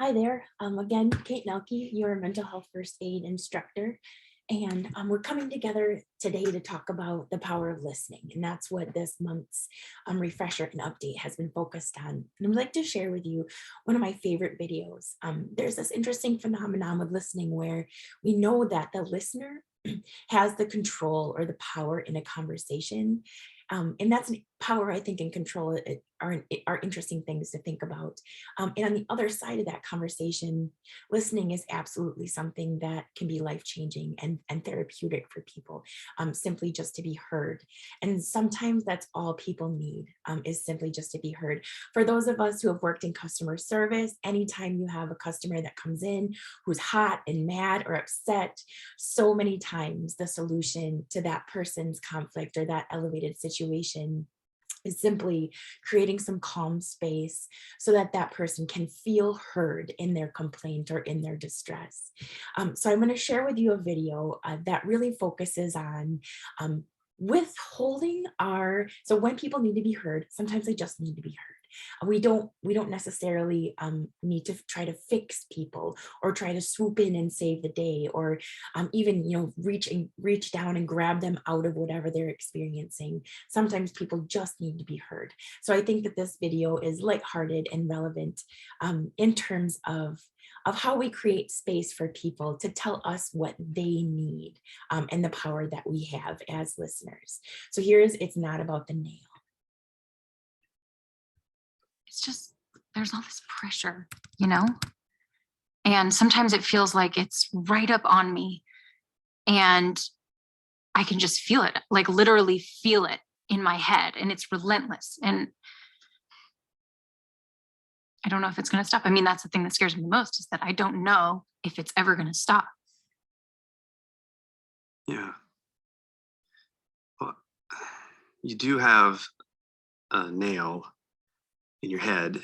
Hi there. Again, Kate Nelke, your mental health first aid instructor. And we're coming together today to talk about the power of listening. And that's what this month's refresher and update has been focused on. And I'd like to share with you one of my favorite videos. There's this interesting phenomenon with listening where we know that the listener has the control or the power in a conversation. And that's an power, I think, and control are interesting things to think about. And on the other side of that conversation, listening is absolutely something that can be life-changing and therapeutic for people, simply just to be heard. And sometimes that's all people need, is simply just to be heard. For those of us who have worked in customer service, anytime you have a customer that comes in who's hot and mad or upset, so many times the solution to that person's conflict or that elevated situation is simply creating some calm space so that that person can feel heard in their complaint or in their distress. So I'm going to share with you a video that really focuses on withholding so when people need to be heard, sometimes they just need to be heard. We don't necessarily need to try to fix people or try to swoop in and save the day, or even reach down and grab them out of whatever they're experiencing. Sometimes people just need to be heard. So I think that this video is lighthearted and relevant in terms of how we create space for people to tell us what they need, and the power that we have as listeners. So It's Not About the Nail. It's just, there's all this pressure, you know? And sometimes it feels like it's right up on me and I can just feel it, like literally feel it in my head, and it's relentless. And I don't know if it's going to stop. I mean, that's the thing that scares me the most, is that I don't know if it's ever going to stop. Yeah. Well, you do have a nail in your head.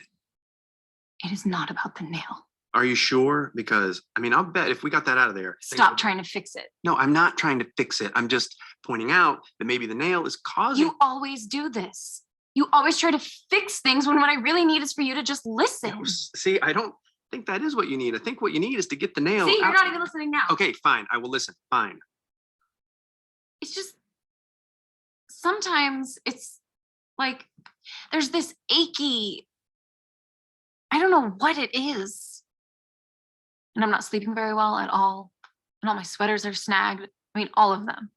It is not about the nail. Are you sure? Because, I mean, I'll bet if we got that out of there. Stop trying to fix it. No, I'm not trying to fix it. I'm just pointing out that maybe the nail is causing. You always do this. You always try to fix things when what I really need is for you to just listen. See, I don't think that is what you need. I think what you need is to get the nail See, you're out. not even listening now. Okay, fine. I will listen. Fine. It's just, sometimes it's like there's this achy, I don't know what it is. And I'm not sleeping very well at all. And all my sweaters are snagged. I mean, all of them.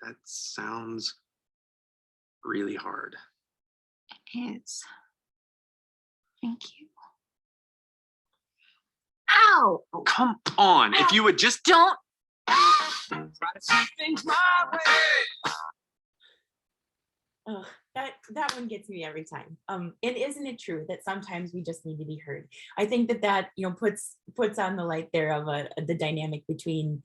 That sounds really hard. It is. Thank you. Ow! Oh, come on. If you would just Don't. try to see things my way. Oh, that one gets me every time. And isn't it true that sometimes we just need to be heard? I think that puts on the light there of the dynamic between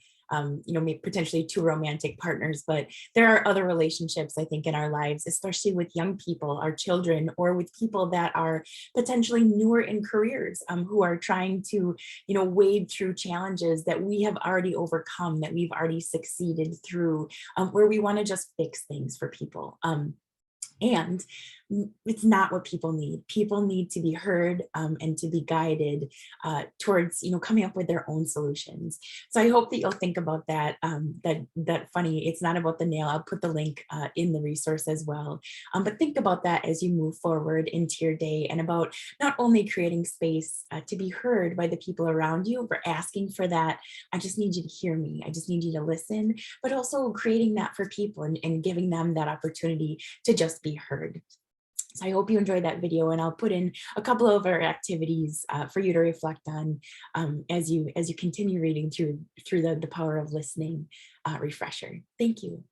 maybe potentially two romantic partners, but there are other relationships, I think, in our lives, especially with young people, our children, or with people that are potentially newer in careers, who are trying to, wade through challenges that we have already overcome, that we've already succeeded through, where we want to just fix things for people. And it's not what people need. People need to be heard, and to be guided towards, coming up with their own solutions. So I hope that you'll think about that. That funny, it's not about the nail. I'll put the link in the resource as well. But think about that as you move forward into your day, and about not only creating space to be heard by the people around you, for asking for that, I just need you to hear me, I just need you to listen, but also creating that for people, and giving them that opportunity to just be heard. So I hope you enjoyed that video, and I'll put in a couple of our activities for you to reflect on as you continue reading through the Power of Listening refresher. Thank you.